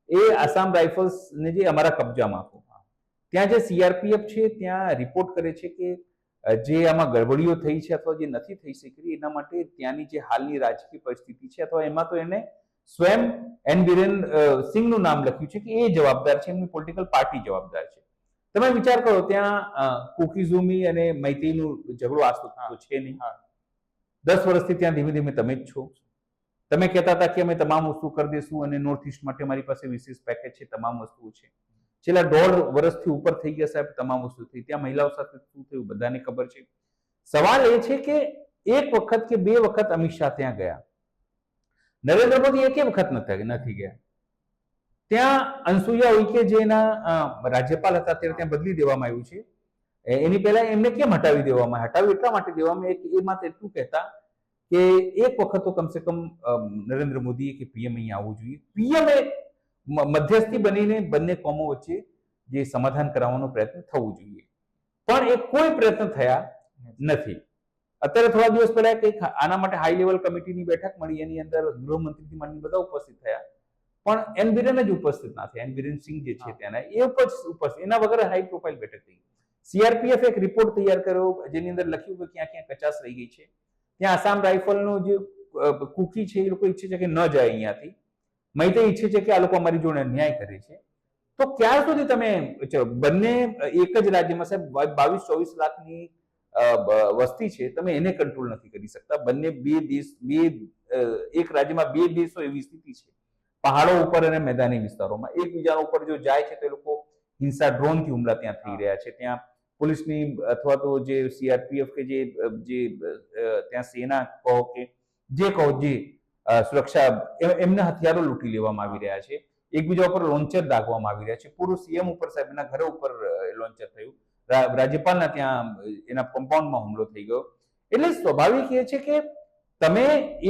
એ આસામ રાઇફલ્સ ને જે અમારા કબજામાં આપો. ત્યાં જે સીઆરપીએફ છે ત્યાં રિપોર્ટ કરે છે કે જે આમાં ગડબડીઓ થઈ છે અથવા જે નથી થઈ શકી એના માટે ત્યાંની જે હાલની રાજકીય પરિસ્થિતિ છે અથવા એમાં તો એને સ્વયં એન બિરેન સિંહનું નામ લખ્યું છે કે એ જવાબદાર છે, એમની પોલિટિકલ પાર્ટી જવાબદાર છે. તમે વિચાર કરો, ત્યાં કુકીઝુમી અને મૈતેઈનું ઝઘડો આજ તો છે નહીં. 10 વર્ષથી ત્યાં ધીમે ધીમે તમે જ છો. તમે કહેતા હતા કે અમે તમામ વસ્તુ કરી દઈશું અને નોર્થ ઇસ્ટ માટે મારી પાસે વિશેષ પેકેજ છે, તમામ વસ્તુઓ છે. છેલ્લા 1.5 વર્ષથી ઉપર થઈ ગયા સાહેબ, તમામ વસ્તુ થઈ. ત્યાં મહિલાઓ સાથે શું થયું બધાને ખબર છે. સવાલ એ છે કે એક વખત કે 2 વખત અમિત શાહ ત્યાં ગયા, નરેન્દ્ર મોદી એક વખત નથી ગયા. ત્યાં અનસુયા ઉઇકે જે એના રાજ્યપાલ હતા ત્યારે ત્યાં બદલી દેવામાં આવ્યું છે. એની પહેલા એમને કેમ હટાવી દેવામાં? હટાવી એટલા માટે દેવામાં એ માત્ર એટલું કહેતા કે એક વખત તો કમસે કમ નરેન્દ્ર મોદીએ કે પીએમ અહીંયા આવવું જોઈએ. પીએમ એ મધ્યસ્થી બનીને બંને કોમો વચ્ચે જે સમાધાન કરાવવાનો પ્રયત્ન થવું જોઈએ, પણ એ કોઈ પ્રયત્ન થયા નથી. અત્યારે થોડા દિવસ પહેલા કંઈક આના માટે હાઈ લેવલ કમિટીની બેઠક મળી, એની અંદર ગૃહમંત્રીથી માંડીને બધા ઉપસ્થિત થયા, પણ એન બિરેન જ ઉપસ્થિત ના થયા. એન બિરેન સિંહ જે છે ત્યાંના એ ઉપસ્થિત, એના વગર હાઈ પ્રોફાઇલ બેઠક થઈ. સીઆરપીએફ એક રિપોર્ટ તૈયાર કર્યો જેની અંદર લખ્યું કે ક્યાં ક્યાં કચાશ રહી ગઈ છે. ત્યાં આસામ રાઇફલનો જે કુકી છે એ લોકો ઈચ્છે છે કે ન જાય અહીંયાથી, મૈતે ઈચ્છે છે કે આ લોકો અમારી જોડે ન્યાય કરે છે. તો ક્યાં સુધી તમે બંને એક જ રાજ્યમાં સાહેબ 22-24 લાખની વસ્તી છે, તમે એને કંટ્રોલ નથી કરી શકતા. બંને એક રાજ્યમાં 2 દેશો એવી સ્થિતિ છે, પહાડો ઉપર અને મેદાની વિસ્તારોમાં એકબીજાના ઉપર જો જાય છે તો એ લોકો હિંસા, ડ્રોનથી હુમલા ત્યાં થઈ રહ્યા છે. ત્યાં પોલીસની અથવા તો જે સીઆરપીએફ કે જે ત્યાં સેના કહો કે જે કહો જે સુરક્ષા, એમના હથિયારો લૂંટી લેવામાં આવી રહ્યા છે. એકબીજા ઉપર લોન્ચર દાગવામાં આવી રહ્યા છે. પૂરું સીએમ ઉપર સાહેબના ઘર ઉપર લોન્ચર થયું, રાજ્યપાલના ત્યાં એના કમ્પાઉન્ડમાં હુમલો થઈ ગયો. એટલે સ્વાભાવિક એ છે કે તમે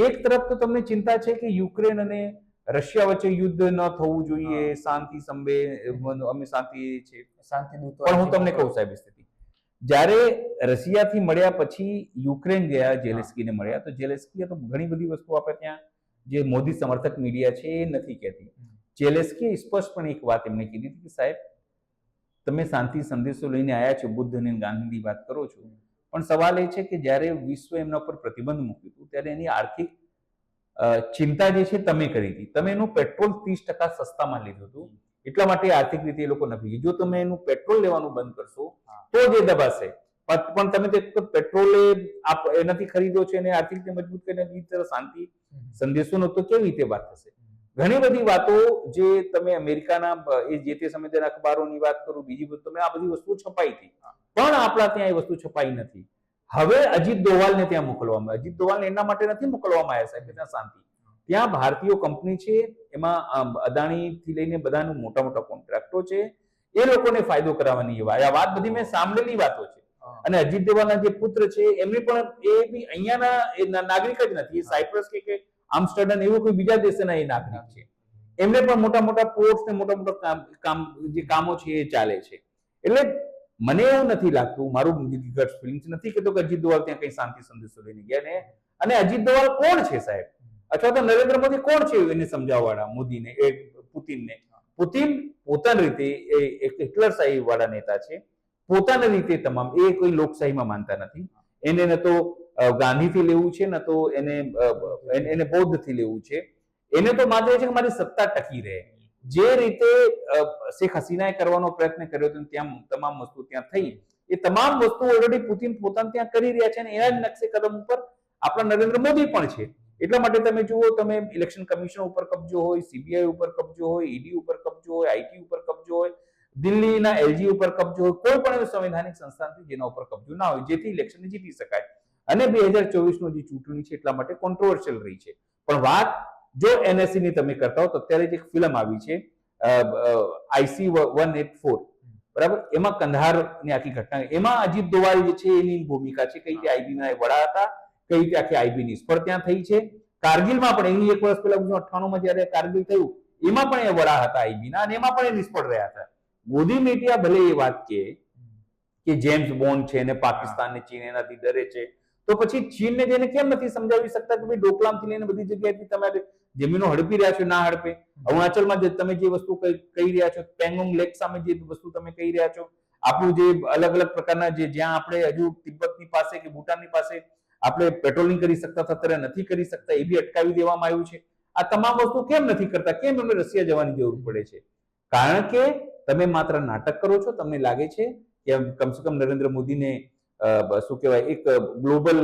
એક તરફ તો તમને ચિંતા છે કે યુક્રેન અને રશિયા વચ્ચે યુદ્ધ ન થવું જોઈએ, શાંતિ સંભે, અમે શાંતિ છે, શાંતિ દૂત. પણ હું તમને કહું સાહેબ, સ્થિતિ જ્યારે રશિયાથી મળ્યા પછી યુક્રેન ગયા, ઝેલેન્સ્કીને મળ્યા, તો ઝેલેન્સ્કીએ તો ઘણી બધી વસ્તુ આપણે ત્યાં જે મોદી સમર્થક મીડિયા છે એ નથી કહેતી. ઝેલેન્સ્કીએ સ્પષ્ટપણે એક વાત એમને કીધી હતી કે સાહેબ તમે શાંતિ સંદેશો લઈને આવ્યા છો, બુદ્ધ અને ગાંધીની વાત કરો છો, પણ સવાલ એ છે કે જ્યારે વિશ્વ એમના ઉપર પ્રતિબંધ મૂક્યું હતું ત્યારે એની આર્થિક ચિંતા જે છે તમે કરી હતી. તમે એનું પેટ્રોલ 30% સસ્તામાં લીધું હતું, એટલા માટે આર્થિક રીતે એ લોકો નથી. જો તમે એનું પેટ્રોલ લેવાનું બંધ કરશો તો જે દબાશે, પણ તમે તે પેટ્રોલ એનાથી ખરીદો છો અને આર્થિક રીતે મજબૂત કરીને બીજી તરફ શાંતિ સંદેશોનો તો કેવી રીતે વાત થશે? ઘણી બધી વાતો જે તમે અમેરિકાના એ જે તે સમયના અખબારોની વાત કરું, બીજી બધું તમે આ બધી વસ્તુઓ છપાઈ હતી, પણ આપણા ત્યાં એ વસ્તુ છપાઈ નથી. હવે અજીત ડોભાલને ત્યાં મોકલવામાં, અજીત ડોભાલને એના માટે નથી મોકલવામાં આવ્યા સાહેબ ત્યાં શાંતિ. ત્યાં ભારતીય કંપની છે, એમાં અદાણીથી લઈને બધાનું મોટા મોટા કોન્ટ્રાક્ટો છે, એ લોકોને ફાયદો કરાવવાની આ વાત બધી મેં સાંભળેલી વાતો છે. અને અજીત ડોભાલના જે પુત્ર છે એમની પણ એ બી અહીંયાના નાગરિક જ નથી, એ સાયપ્રસ કે આમસ્ટરડમ એવું કોઈ બીજા દેશના એ નાગરિક છે. એમને પણ મોટા મોટા પોર્ટ્સ ને મોટા મોટા જે કામો છે એ ચાલે છે. એટલે મને એવું નથી લાગતું, મારું ગટ ફિલિંગ્સ નથી કહેતો કે અજીત ડોભાલ ત્યાં કઈ શાંતિ સંદેશો લઈને ગયા ને. અને અજીત ડોભાલ કોણ છે સાહેબ, અથવા તો નરેન્દ્ર મોદી કોણ છે એને સમજાવવાળા મોદીને, પુતિનને? પુતિન પોતાની રીતે એક હિટલરશાહી વાળા નેતા છે. પોતાની રીતે તમામ, એ કોઈ લોકશાહીમાં માનતા નથી. એને ન તો ગાંધીથી લેવું છે, ન તો એને બૌદ્ધથી લેવું છે. એને તો માત્ર એ છે કે મારી સત્તા ટકી રહે. જે રીતે શેખ હસીનાએ કરવાનો પ્રયત્ન કર્યો હતો ત્યાં તમામ વસ્તુ ત્યાં થઈ, એ તમામ વસ્તુ ઓલરેડી પુતિન પોતાને ત્યાં કરી રહ્યા છે અને એના જ નકશે કદમ ઉપર આપણા નરેન્દ્ર મોદી પણ છે. એટલા માટે તમે જુઓ, તમે ઇલેક્શન કમિશન ઉપર કબજો હોય, સીબીઆઈ ઉપર કબજો હોય, ઈડી ઉપર કબજો હોય, આઈટી ઉપર કબજો હોય, દિલ્હીના એલજી ઉપર કબજો હોય, કોઈ પણ એવી સંવૈધાનિક સંસ્થા નથી જેના ઉપર કબજો ના હોય, જેથી ઇલેક્શન જીતી શકાય. અને 2024 ની જે ચૂંટણી છે એટલા માટે કોન્ટ્રોવર્શિયલ રહી છે. પણ વાત જો એનએસસી ની તમે કરતા હો તો અત્યારે જ એક ફિલ્મ આવી છે IC 184, બરાબર, એમાં કંધારની આખી ઘટના, એમાં અજીત દોવાલ જે છે એની ભૂમિકા છે, કઈ રીતે આઈબી ના વડા હતા, કઈ રીતે આખી આઈબી નિષ્ફળ ત્યાં થઈ છે. કારગિલમાં પણ એની 1 વર્ષ પહેલા 1998 માં જયારે કારગિલ થયું એમાં પણ એ વડા હતા આઈબી ના અને એમાં પણ એ નિષ્ફળ રહ્યા હતા. મોદી મીડિયા ભલે એ વાત કે જેમ્સ બોન્ડ છે ને પાકિસ્તાન ને ચીન એનાથી ડરે છે, તો પછી ચીનને જઈને કેમ નથી સમજાવી શકતા કે ભાઈ ડોકલામથી લઈને બધી જગ્યાએથી તમારે જમીનો હડપી રહ્યા છો, ના હડપે. અરુણાચલમાં તમે જે વસ્તુ કહી રહ્યા છો, પેંગોંગ લેક સામે જે વસ્તુ તમે કહી રહ્યા છો, આપણું જે અલગ અલગ પ્રકારના જે જ્યાં આપણે હજુ તિબ્બતની પાસે કે ભૂટાનની પાસે આપણે પેટ્રોલિંગ કરી શકતા હતા અત્યારે નથી કરી શકતા, એ બી અટકાવી દેવામાં આવ્યું છે. આ તમામ વસ્તુ કેમ નથી કરતા? કેમ એમને રશિયા જવાની જરૂર પડે છે? કારણ કે તમે માત્ર નાટક કરો છો. તમને લાગે છે કે કમસે કમ નરેન્દ્ર મોદીને શું કહેવાય, એક ગ્લોબલ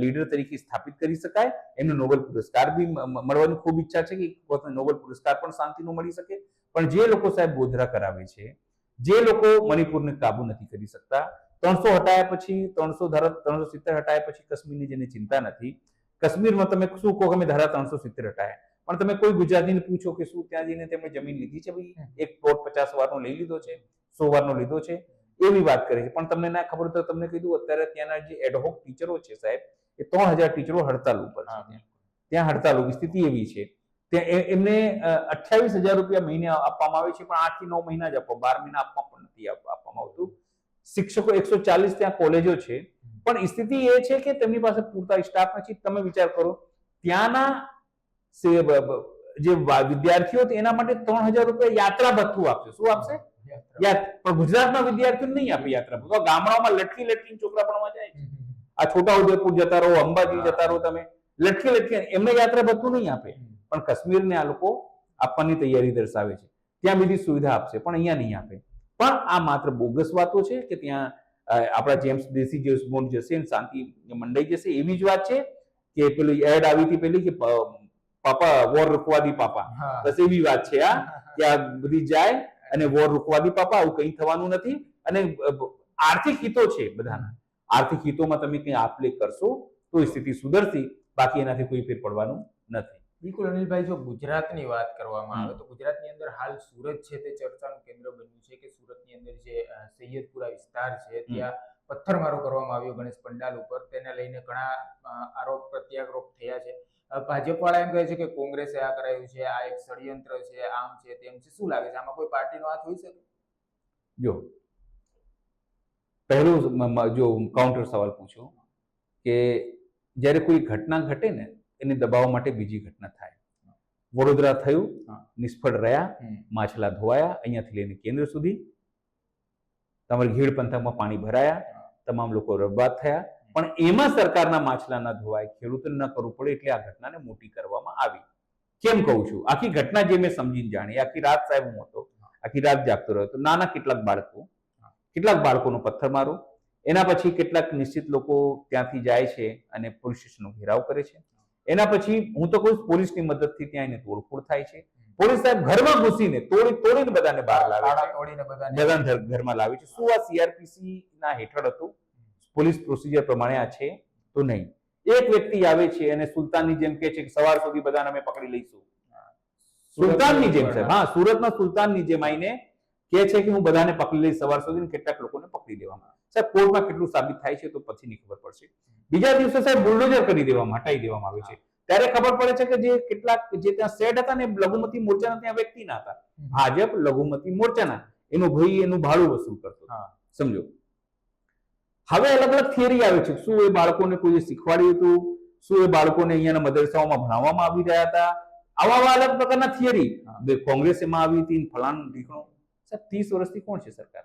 લીડર તરીકે સ્થાપિત કરી શકાય. એમને નોબેલ પુરસ્કાર બી મળવાની ખૂબ ઈચ્છા છે કે નોબેલ પુરસ્કાર પણ શાંતિનો મળી શકે. પણ જે લોકો સાહેબ ગોધરા કરાવે છે, જે લોકો મણિપુરને કાબુ નથી કરી શકતા, 300 હટાયા પછી 370 હટાયા પછી કાશ્મીરની જેને ચિંતા નથી. કાશ્મીરમાં તમે શું કહો કે અમે ધારા 370 હટાયા, પણ તમે કોઈ ગુજરાતીને પૂછો કે શું ત્યાં જઈને તેમણે જમીન લીધી છે? ભાઈ, એક પ્લોટ 50 વારનો લઈ લીધો છે, 100 વારનો લીધો છે, એવી વાત કરે છે. પણ તમને ના ખબર તો તમને કીધું, અત્યારે ત્યાંના જે એડહોક ટીચરો છે સાહેબ, એ 3000 ટીચરો હડતાલ ઉપર છે. ત્યાં હડતાલ સ્થિતિ એવી છે, ત્યાં એમને 28,000 રૂપિયા મહિને આપવામાં આવે છે, પણ 8 થી 9 મહિના જ આપવા, 12 મહિના આપવા પણ નથી આપવામાં આવતું. શિક્ષકો 140 ત્યાં કોલેજો છે, પણ સ્થિતિ એ છે કે તેમની પાસે પૂરતા સ્ટાફ નથી. તમે વિચાર કરો, ત્યાંના જે વિદ્યાર્થીઓ એના માટે 3,000 રૂપિયા યાત્રા ભથ્થું આપશે. શું આપશે? પણ ગુજરાતના વિદ્યાર્થીઓને નહીં આપે યાત્રા ભથ્થું. ગામડાઓમાં લટકી છોકરા ભણવા જાય છે. આ છોટાઉદેપુર જતા રહો, અંબાજી જતા રહો, તમે લટકી એમને યાત્રા ભથ્થું નહીં આપે. પણ કાશ્મીરને આ લોકો આપવાની તૈયારી દર્શાવે છે. ત્યાં બધી સુવિધા આપશે, પણ અહીંયા નહીં આપે. પણ આ માત્ર બોગસ વાતો છે કે ત્યાં આપણા જેમ્સ બોન્ડ જશે, શાંતિ મંડાઈ જશે, એવી જ વાત છે કે પેલી એડ આવી હતી પેલી કે પાપા વોર રૂકવા દી પાપા, બસ એવી વાત છે આ, કે આ બધી જાય અને વોર રૂકવા દી પાપા. આવું કંઈ થવાનું નથી. અને આર્થિક હિતો છે બધાના. આર્થિક હિતોમાં તમે કંઈ આપ લે કરશો તો સ્થિતિ સુધરશે, બાકી એનાથી કોઈ ફેર પડવાનું નથી. બિલકુલ અનિલભાઈ, જો ગુજરાતની વાત કરવામાં આવે તો ગુજરાતની અંદર હાલ સુરત છે તે ચર્ચાનું કેન્દ્ર બન્યું છે કે સુરતની અંદર જે સૈયદપુરા વિસ્તાર છે ત્યાં પથ્થરમારો કરવામાં આવ્યો ગણેશ પંડાલ ઉપર. તેને લઈને ઘણા આરોપ પ્રત્યારોપ થયા છે. ભાજપ વાળા એમ કહે છે કે કોંગ્રેસે આ કરાયું છે, આ એક ષડયંત્ર છે, આમ છે, તેમ છે. શું લાગે છે, આમાં કોઈ પાર્ટીનો હાથ હોઈ શકે? જો પહેલું જો કાઉન્ટર સવાલ પૂછો કે જ્યારે કોઈ ઘટના ઘટે ને એને દબાવવા માટે બીજી ઘટના થાય. વડોદરા થયું, નિષ્ફળ રહ્યા, માછલા ધોવાયા, અહીંયાથી લઈને કેન્દ્ર સુધી, તમારી ઘીડ પંથકમાં પાણી ભરાયા, તમામ લોકો બરબાદ થયા. પણ એમાં સરકારના માછલા ન ધોવાય, ખેડૂતોને ન કરવું પડે, એટલે આ ઘટનાને મોટી કરવામાં આવી. કેમ કહું છું? આખી ઘટના જે મેં સમજીને જાણી, આખી રાત સાહેબ હું હતો, આખી રાત જાગતો રહ્યો હતો. નાના કેટલાક બાળકોનો પથ્થર મારો, એના પછી કેટલાક નિશ્ચિત લોકો ત્યાંથી જાય છે અને પોલીસ સ્ટેશનનો ઘેરાવ કરે છે. એના પછી હું તો કોઈ પોલીસની મદદથી ત્યાં એને તોડફોડ થાય છે. પોલીસ સાહેબ ઘરમાં ઘૂસીને તોડીને બધાને બહાર લાવે છે, બધાને ઘરમાં લાવે છે. શું આ સીઆરપીસી ના હેઠળ હતું? પોલીસ પ્રોસિજર પ્રમાણે આ છે તો નહીં. એક વ્યક્તિ આવે છે અને સુલતાનની જેમ કહે છે કે સવાર સુધી બધાને અમે પકડી લઈશું. સુલતાનની જેમ છે, હા, સુરતના સુલતાનની જેમ આવીને કહે છે કે હું બધાને પકડી લઈશ સવાર સુધી, કેટલાક લોકોને પકડી લેવામાં. સાહેબ કોર્ટમાં કેટલું સાબિત થાય છે તો પછીની ખબર પડશે. બીજા દિવસે સાહેબ બુલડોઝર કરી દેવામાં, હટાવી દેવામાં આવે છે. ત્યારે ખબર પડે છે કે જે કેટલાક જે ત્યાં સેટ હતા ને લઘુમતી મોરચાના ત્યાં વ્યક્તિ ના હતા. ભાજપ લઘુમતી મોરચાના, એનો ભાઈ એનું ભાડું વસૂલ કરતો. સમજો. હવે અલગ અલગ થિયરી આવે છે. શું એ બાળકોને કોઈ શીખવાડ્યું હતું? શું એ બાળકોને અહીંયાના મદરસાઓમાં ભણાવવામાં આવી રહ્યા હતા? આવા અલગ પ્રકારના થિયરી. કોંગ્રેસ એમાં આવી હતી, ફલાણું ઢીકણું. સાહેબ 30 વર્ષથી કોણ છે સરકાર?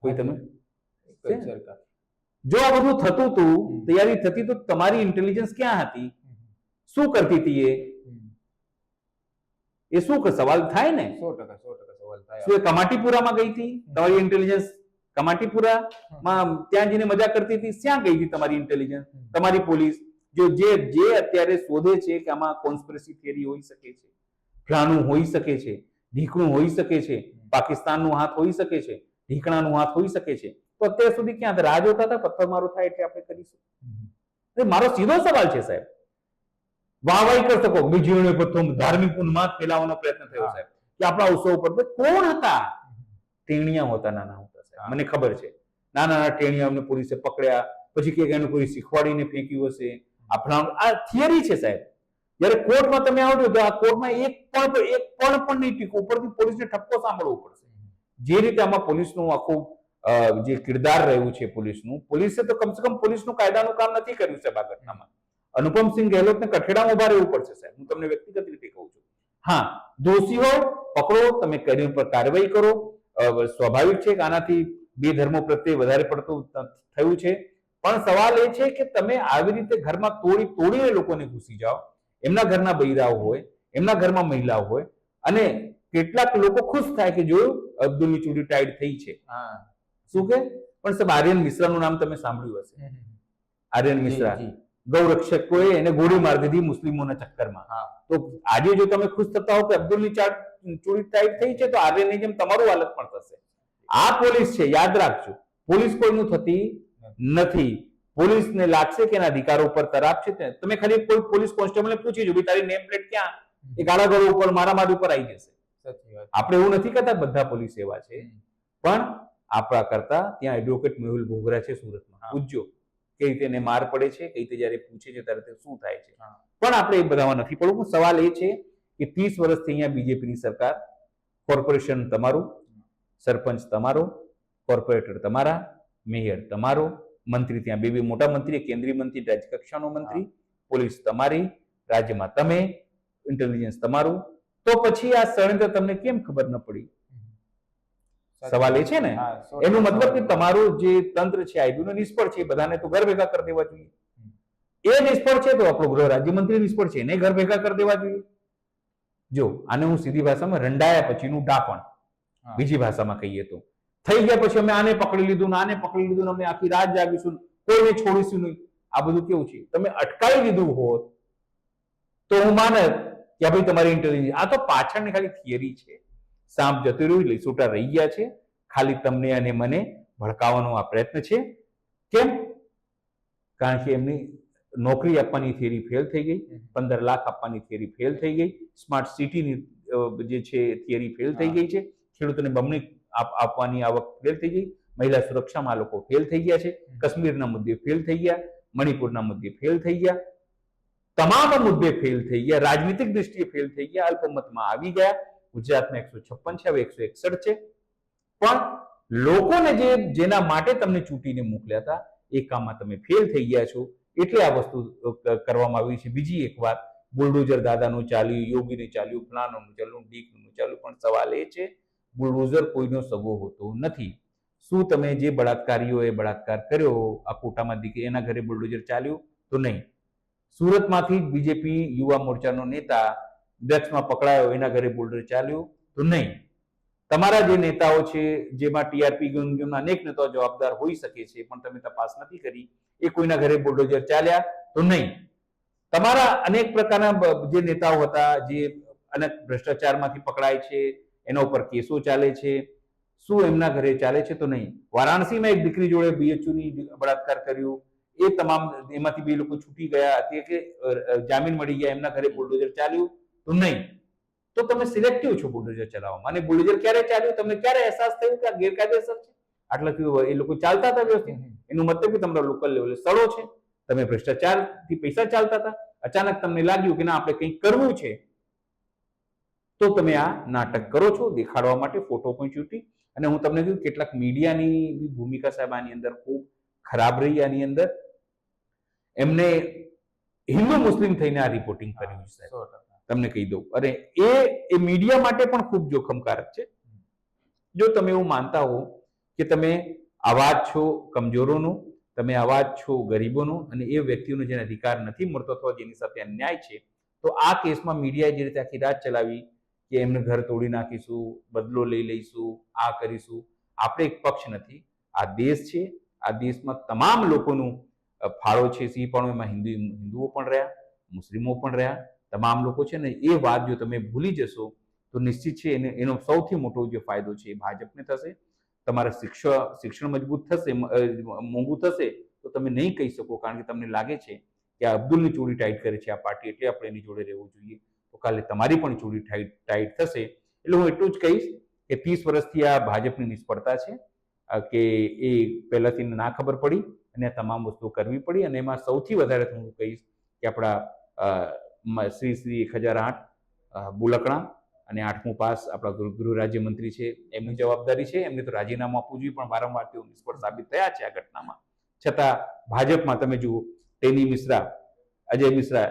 કોઈ તમે કઈ સરકાર? જો આ બધું થતું હતું, તૈયારી થતી, તો તમારી ઇન્ટેલિજન્સ ક્યાં હતી? શું કરતી હતી એ શું સવાલ થાય ને? 100% સવાલ થાય. શું એ કમાટીપુરામાં ગઈ હતી તમારી ઇન્ટેલિજન્સ? કમાટીપુરામાં ત્યાં જઈને મજા કરતી હતી? ક્યાં ગઈ હતી તમારી ઇન્ટેલિજન્સ, તમારી પોલીસ? જે અત્યારે શોધે છે કે આમાં કોન્સ્પિરસી થિયરી હોઈ શકે છે, ફલાણું હોઈ શકે છે, ઢીકણું હોઈ શકે છે, પાકિસ્તાનનો હાથ હોઈ શકે છે, ઢીકણાનો હાથ હોઈ શકે છે, તો અત્યાર સુધી ક્યાં રાહ જોતા હતા પથ્થરમારો થાય એટલે આપણે કરીશું? મારો સીધો સવાલ છે સાહેબ. વાહવાહી કરી શકો બીજીઓને પ્રથમ ધાર્મિક ઉન્માદ ફેલાવવાનો પ્રયત્ન થયો સાહેબ કે આપણા ઉત્સવ પર કોણ હતા? ટેણિયા હતા, નાના હતા સાહેબ, મને ખબર છે. નાના ટેણિયાઓને પોલીસે પકડ્યા, પછી કે એનું કોઈ શીખવાડીને ફેંક્યું હશે. આ થિયરી છે સાહેબ. જયારે કોર્ટમાં તમે આવજો તો આ કોર્ટમાં એક પણ નહીં ટીકો, ઉપરથી પોલીસને ઠપકો સાંભળવો પડશે. જે રીતે આમાં પોલીસનું આખું જે કિરદાર રહ્યું છે પોલીસનું, પોલીસે તો કમસે કમ પોલીસનું કાયદાનું કામ નથી કર્યું સાહેબ આ ઘટનામાં. અનુપમસિંહ ગેહલોતને કઠેડામાં ઉભા રહેવું પડશે સાહેબ, હું તમને વ્યક્તિગત રીતે કહું છું. હા, દોષી હોય પકડો, તમે કરી ઉપર કાર્યવાહી કરો. સ્વાભાવિક છે કે આનાથી બે ધર્મો પ્રત્યે વધારે પડતું થયું છે, પણ સવાલ એ છે કે તમે આવી રીતે ઘરમાં તોડીને લોકોને ઘૂસી જાઓ. એમના ઘરના બૈરાઓ હોય, એમના ઘરમાં મહિલાઓ હોય, અને કેટલાક લોકો ખુશ થાય કે જોયું અબ્દુલની ચૂંટણી ટાઈટ થઈ છે. શું કે? પણ સાહેબ આર્યન મિશ્રાનું નામ તમે સાંભળ્યું હશે. આર્યન મિશ્રા ગૌરક્ષકોએ એને ગોળી મારી દીધી મુસ્લિમોના ચક્કરમાં. તો આજે જો તમે ખુશ થતા હો કે અબ્દુલની ચૂંટણી ટાઈટ થઈ છે, તો આર્યનની જેમ તમારું હાલત પણ થશે. આ પોલીસ છે, યાદ રાખજો. પોલીસ કોઈનું થતી નથી. પોલીસને લાગશે કે એના અધિકારો ઉપર તરાપ છે. તમે ખાલી કોઈ પોલીસ કોન્સ્ટેબલને પૂછી જો, તારી નેમ પ્લેટ ક્યાં? એ ગાળા ગળો ઉપર મારામારી ઉપર આવી જશે. આપણે એવું નથી કહેતા બધા પોલીસ એવા છે, પણ આપણા કરતા ત્યાં એડવોકેટ મેહુલ બોગરા છે સુરતમાં, પૂછજો કઈ રીતે એને માર પડે છે, કઈ રીતે જયારે પૂછે છે ત્યારે શું થાય છે. પણ આપણે એ બધામાં નથી પડવું. સવાલ એ છે કે 30 વર્ષથી અહીંયા બીજેપીની સરકાર, કોર્પોરેશન તમારું, સરપંચ તમારો, કોર્પોરેટર તમારા, મેયર તમારો, મંત્રી ત્યાં બે મોટા મંત્રી, કેન્દ્રીય મંત્રી, રાજ્ય કક્ષાનો મંત્રી, પોલીસ તમારી, રાજ્યમાં તમે, ઇન્ટેલિજન્સ તમારું. તો પછી આ ષડયંત્ર તમને કેમ ખબર ન પડી? સવાલ એ છે ને. એનું મતલબ કે તમારું જે તંત્ર છે આઈબીનું નિષ્ફળ છે. બધાને તો ઘર ભેગા કરી દેવા જોઈએ. એ નિષ્ફળ છે તો આપણો ગૃહ રાજ્યમંત્રી નિષ્ફળ છે, એને ઘર ભેગા કરી દેવા જોઈએ. જો આને હું સીધી ભાષામાં રંડાયા પછીનું ડાપણ, બીજી ભાષામાં કહીએ તો, થઈ ગયા પછી અમે આને પકડી લીધું ને આને પકડી લીધું ને અમે આખી રાત જાગીશું, કોઈને છોડીશું નહીં. આ બધું કેવું છે? તમે અટકાવી દીધું હોત તો હું માનત કે ભાઈ તમારી ઇન્ટેલિજન્સ. આ તો પાછળની ખાલી થિયરી છે. સાપ જતું રહ્યું, લીસોટા રહી ગયા છે. ખાલી તમને અને મને ભડકાવવાનો આ પ્રયત્ન છે. કેમ? કારણ કે એમની નોકરી આપવાની થિયરી ફેલ થઈ ગઈ, 15 લાખ આપવાની થિયરી ફેલ થઈ ગઈ, સ્માર્ટ સિટીની જે છે થિયરી ફેલ થઈ ગઈ છે, ખેડૂતોને બમણી આપવાની આવક ફેલ થઈ ગઈ, મહિલા સુરક્ષામાં લોકો ફેલ થઈ ગયા છે, કાશ્મીરના મુદ્દે ફેલ થઈ ગયા, મણિપુરના મુદ્દે ફેલ થઈ ગયા, તમામ મુદ્દે ફેલ થઈ ગયા, રાજનીતિક દ્રષ્ટિએ ફેલ થઈ ગયા, અલ્પમતમાં આવી ગયા. ગુજરાતમાં 156 છે, હવે 161 છે. પણ લોકોને જેના માટે તમને ચૂંટીને મોકલ્યા હતા એ કામમાં તમે ફેલ થઈ ગયા છો. એટલે આ વસ્તુ કરવામાં આવી છે. બીજી એક વાત, બુલડોઝર દાદાનું ચાલ્યું, યોગીને ચાલ્યું, ફલાણાનું ચાલ્યું, ઢીકનું ચાલ્યું, પણ સવાલ એ છે બુલડોઝર કોઈનો સગો હોતો નથી. શું તમે જે બળાત્કારીઓએ બળાત્કાર કર્યો આ કોટામાં દીકરી, એના ઘરે બુલડોઝર ચાલ્યું? તો નહીં. સુરતમાંથી બીજેપી યુવા મોરચાનો નેતા ડ્રગ્સમાં પકડાયો, એના ઘરે બુલડોઝર ચાલ્યું? તો નહીં. તમારા જે નેતાઓ છે, જેમાં ટીઆરપી ગેંગના અનેક નેતાઓ જવાબદાર હોઈ શકે છે, પણ તમે તપાસ નથી કરી, એ કોઈના ઘરે બુલડોઝર ચાલ્યા? તો નહીં. તમારા અનેક પ્રકારના જે નેતાઓ હતા, જે અનેક ભ્રષ્ટાચારમાંથી પકડાય છે, એના ઉપર કેસો ચાલે છે, શું એમના ઘરે ચાલે છે? તો નહીં. વારાણસીમાં એક દીકરી જોડે બીએચયુની બળાત્કાર કર્યું, એ તમામ એમાંથી 2 લોકો છૂટી ગયા, તે કે જામીન મળી ગયા, એમના ઘરે બુલડોઝર ચાલ્યું? તો નહીં. તો તમે સિલેક્ટિવ છો બુલડોઝર ચલાવવામાં. અને બુલડોઝર ક્યારે ચાલ્યું? તમને ક્યારે અહેસાસ થયો કે આ ગેરકાયદેસર છે? આટલાથી એ લોકો ચાલતા હતા વ્યવસ્થિત. એનું મતલબ કે તમારા લોકલ લેવલે સ્થળો છે, તમે ભ્રષ્ટાચારથી પૈસા ચાલતા હતા, અચાનક તમને લાગ્યું કે ના આપણે કંઈક કરવું છે, તો તમે આ નાટક કરો છો દેખાડવા માટે, ફોટો પણ ચૂંટી. અને હું તમને કહ્યું કેટલાક મીડિયાની ભૂમિકા સાહેબ આની અંદર ખૂબ ખરાબ રહી. આની અંદર એમને હિન્દુ મુસ્લિમ થઈને આ રિપોર્ટિંગ કર્યું છે સાહેબ, તમને કહી દઉં. અને એ મીડિયા માટે પણ ખૂબ જોખમકારક છે. જો તમે એવું માનતા હો કે તમે આવાજ છો કમજોરોનો, તમે આવાજ છો ગરીબોનો, અને એ વ્યક્તિઓનો જેને અધિકાર નથી મળતો અથવા જેની સાથે અન્યાય છે, તો આ કેસમાં મીડિયાએ જે રીતે આખી રાત ચલાવી કે એમને ઘર તોડી નાખીશું, બદલો લઈ લઈશું, આ કરીશું. આપણે એક પક્ષ નથી, આ દેશ છે, આ દેશમાં તમામ લોકોનું ફાળો છે, સિંહ પણ એમાં હિન્દુઓ પણ રહ્યા, મુસ્લિમો પણ રહ્યા, તમામ લોકો છે ને. એ વાત જો તમે ભૂલી જશો તો નિશ્ચિત છે એનો સૌથી મોટો જે ફાયદો છે એ ભાજપને થશે. તમારા શિક્ષણ મજબૂત થશે, મોંઘું થશે તો તમે નહીં કહી શકો, કારણ કે તમને લાગે છે કે આ અબ્દુલની ચોરી ટાઈટ કરે છે આ પાર્ટી, એટલે આપણે એની જોડે રહેવું જોઈએ. તો કાલે તમારી પણ ચોરી ટાઈટ થશે. એટલે હું એટલું જ કહીશ કે 30 વર્ષથી આ ભાજપની નિષ્ફળતા છે, કે એ પહેલાથી ના ખબર પડી અને આ તમામ વસ્તુઓ કરવી પડી. અને એમાં સૌથી વધારે હું કહીશ કે આપણા શ્રી 1008 બુલકણા અને 8મું પાસ આપણા ગૃહ રાજ્યમંત્રી છે, એમની જવાબદારી છે. એમને તો રાજીનામું આપવું જોઈએ, પણ વારંવાર તેઓ નિષ્ફળ સાબિત થયા છે આ ઘટનામાં. છતાં ભાજપમાં તમે જુઓ, ટેની મિશ્રા, અજય મિશ્રા,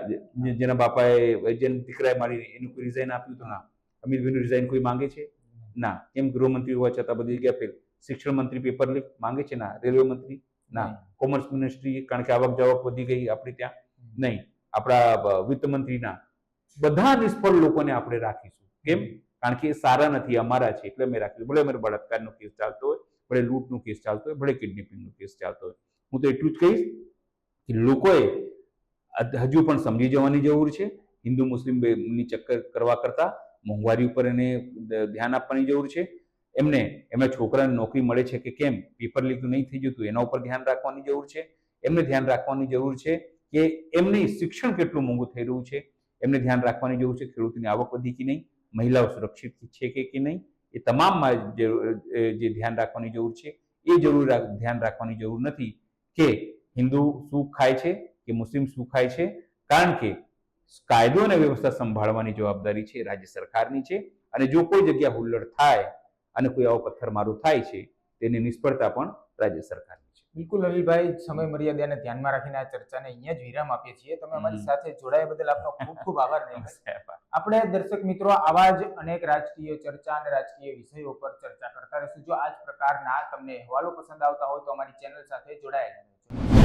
જેના બાપાએ જેના દીકરાએ મારી એનું કોઈ રિઝાઇન આપ્યું તો ના. અમિતભાઈનું રિઝાઇન કોઈ માંગે છે? ના. કેમ? ગૃહમંત્રી હોવા છતાં બધી જગ્યાએ ફેલ. શિક્ષણ મંત્રી પેપર લીક માંગે છે? ના. રેલવે મંત્રી? ના. કોમર્સ મિનિસ્ટ્રી, કારણ કે આવક જાવક વધી ગઈ આપણી ત્યાં? નહીં. આપણા વિત્ત મંત્રી? ના. બધા નિષ્ફળ લોકોને આપણે રાખીશું. કેમ? કારણ કે એ સારા નથી, અમારા છે, એટલે અમે રાખીશું. ભલે અમારે બળાત્કારનો કેસ ચાલતો હોય, ભલે લૂંટનો કેસ ચાલતો હોય, ભલે કિડનેપિંગનો કેસ ચાલતો હોય. હું તો એટલું જ કહીશ કે લોકોએ હજુ પણ સમજી જવાની જરૂર છે. હિન્દુ મુસ્લિમની ચક્કર કરવા કરતા મોંઘવારી ઉપર એને ધ્યાન આપવાની જરૂર છે. એમના છોકરાને નોકરી મળે છે કે કેમ, પેપર લીક નહીં થઈ જતું, એના ઉપર ધ્યાન રાખવાની જરૂર છે. એમને ધ્યાન રાખવાની જરૂર છે કે એમની શિક્ષણ કેટલું મોંઘું થઈ રહ્યું છે. એમને ધ્યાન રાખવાની જરૂર છે ખેડૂતની આવક વધી કે નહીં, મહિલાઓ સુરક્ષિત છે કે નહીં. એ તમામમાં જે ધ્યાન રાખવાની જરૂર છે, એ ધ્યાન રાખવાની જરૂર નથી કે હિન્દુ શું ખાય છે કે મુસ્લિમ શું ખાય છે. કારણ કે કાયદો અને વ્યવસ્થા સંભાળવાની જવાબદારી છે રાજ્ય સરકારની છે. અને જો કોઈ જગ્યા હુલ્લડ થાય અને કોઈ આવો પથ્થરમારો થાય છે, તેની નિષ્ફળતા પણ રાજ્ય સરકારની છે. બિલકુલ અનિલભાઈ, સમય મર્યાદાને ધ્યાનમાં રાખીને આ ચર્ચાને અહીંયા જ વિરામ આપીએ છીએ. તમે અમારી સાથે જોડાયા બદલ આપનો ખૂબ ખૂબ આભાર. આપણે દર્શક મિત્રો આવા જ અનેક રાજકીય ચર્ચા અને રાજકીય વિષયો પર ચર્ચા કરતા રહીશું. જો આ જ પ્રકારના તમને અહેવાલો પસંદ આવતા હોય તો અમારી ચેનલ સાથે જોડાયેલા રહેજો.